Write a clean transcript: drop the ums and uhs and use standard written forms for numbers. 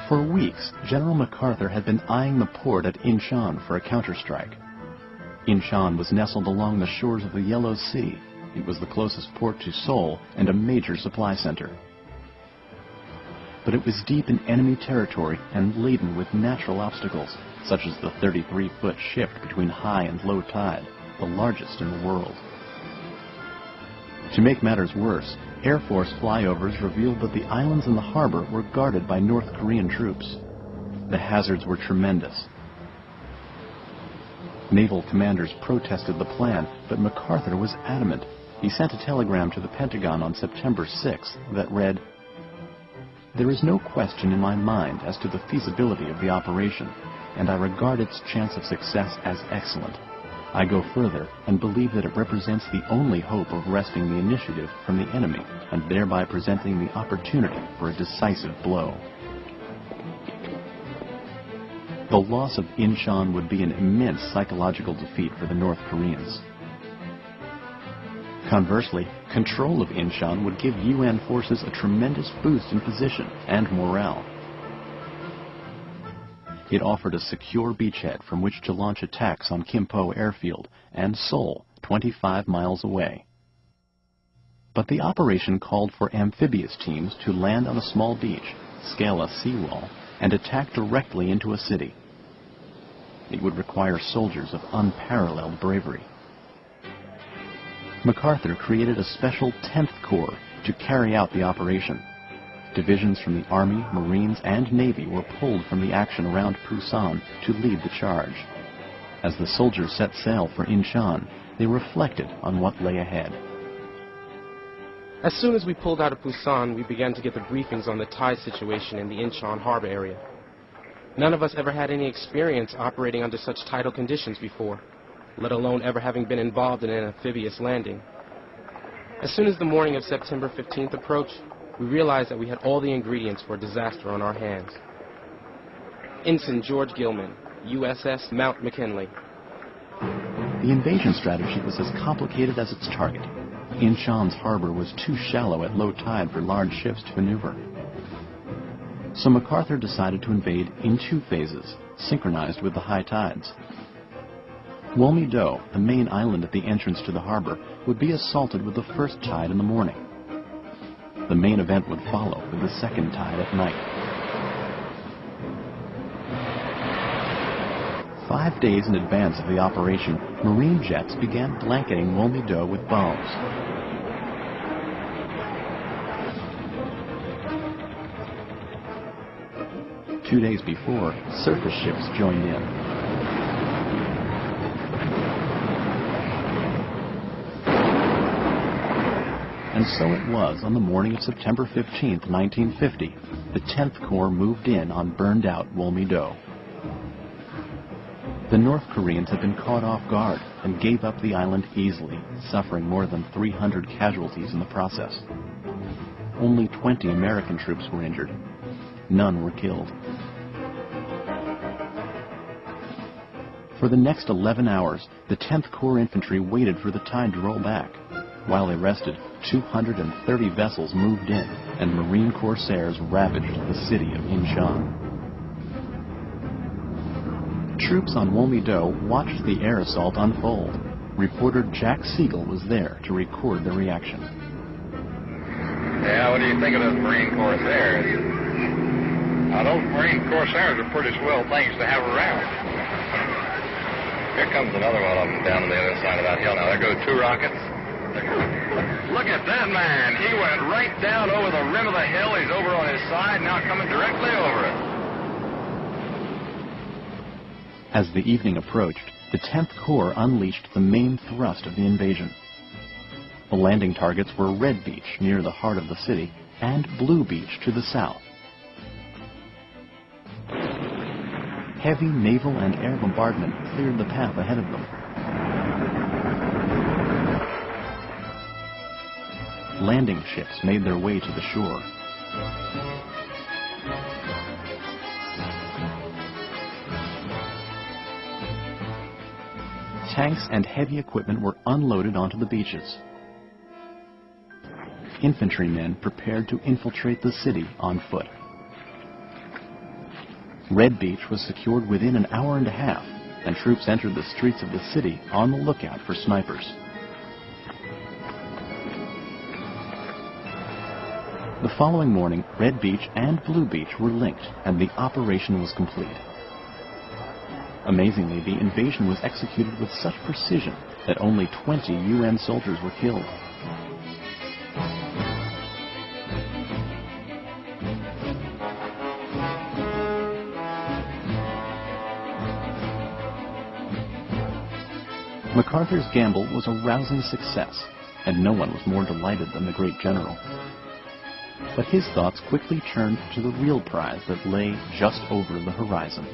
For weeks, General MacArthur had been eyeing the port at Incheon for a counterstrike. Incheon was nestled along the shores of the Yellow Sea. It was the closest port to Seoul and a major supply center. But it was deep in enemy territory and laden with natural obstacles, such as the 33-foot shift between high and low tide, the largest in the world. To make matters worse, Air Force flyovers revealed that the islands in the harbor were guarded by North Korean troops. The hazards were tremendous. Naval commanders protested the plan, but MacArthur was adamant. He sent a telegram to the Pentagon on September 6th that read, "There is no question in my mind as to the feasibility of the operation, and I regard its chance of success as excellent. I go further and believe that it represents the only hope of wresting the initiative from the enemy and thereby presenting the opportunity for a decisive blow." The loss of Incheon would be an immense psychological defeat for the North Koreans. Conversely, control of Incheon would give UN forces a tremendous boost in position and morale. It offered a secure beachhead from which to launch attacks on Kimpo Airfield and Seoul, 25 miles away. But the operation called for amphibious teams to land on a small beach, scale a seawall, and attack directly into a city. It would require soldiers of unparalleled bravery. MacArthur created a special 10th Corps to carry out the operation. Divisions from the Army, Marines, and Navy were pulled from the action around Pusan to lead the charge. As the soldiers set sail for Incheon, they reflected on what lay ahead. As soon as we pulled out of Pusan, we began to get the briefings on the tide situation in the Incheon harbor area. None of us ever had any experience operating under such tidal conditions before, let alone ever having been involved in an amphibious landing. As soon as the morning of September 15th approached, we realized that we had all the ingredients for a disaster on our hands. Ensign George Gilman, USS Mount McKinley. The invasion strategy was as complicated as its target. Incheon's harbor was too shallow at low tide for large ships to maneuver. So MacArthur decided to invade in 2 phases, synchronized with the high tides. Wolmi-do, the main island at the entrance to the harbor, would be assaulted with the first tide in the morning. The main event would follow with the second tide at night. 5 days in advance of the operation, Marine jets began blanketing Wolmi-do with bombs. Two days before, surface ships joined in. And so it was on the morning of September 15, 1950, the 10th Corps moved in on burned-out Wolmi-do. The North Koreans had been caught off guard and gave up the island easily, suffering more than 300 casualties in the process. Only 20 American troops were injured. None were killed. For the next 11 hours, the 10th Corps Infantry waited for the tide to roll back. While they rested, 230 vessels moved in, and Marine corsairs ravaged the city of Incheon. Troops on Wolmi-do watched the air assault unfold. Reporter Jack Siegel was there to record the reaction. Yeah, what do you think of those Marine corsairs? Now, those Marine corsairs are pretty swell things to have around. Here comes another one of them down on the other side of that hill. Now, there go 2 rockets. Look at that man. He went right down over the rim of the hill. He's over on his side, now coming directly over it. As the evening approached, the 10th Corps unleashed the main thrust of the invasion. The landing targets were Red Beach near the heart of the city and Blue Beach to the south. Heavy naval and air bombardment cleared the path ahead of them. Landing ships made their way to the shore. tanks and heavy equipment were unloaded onto the beaches. Infantrymen prepared to infiltrate the city on foot. Red Beach was secured within an hour and a half, and troops entered the streets of the city on the lookout for snipers. The following morning, Red Beach and Blue Beach were linked, and the operation was complete. Amazingly, the invasion was executed with such precision that only 20 UN soldiers were killed. MacArthur's gamble was a rousing success, and no one was more delighted than the great general. But his thoughts quickly turned to the real prize that lay just over the horizon.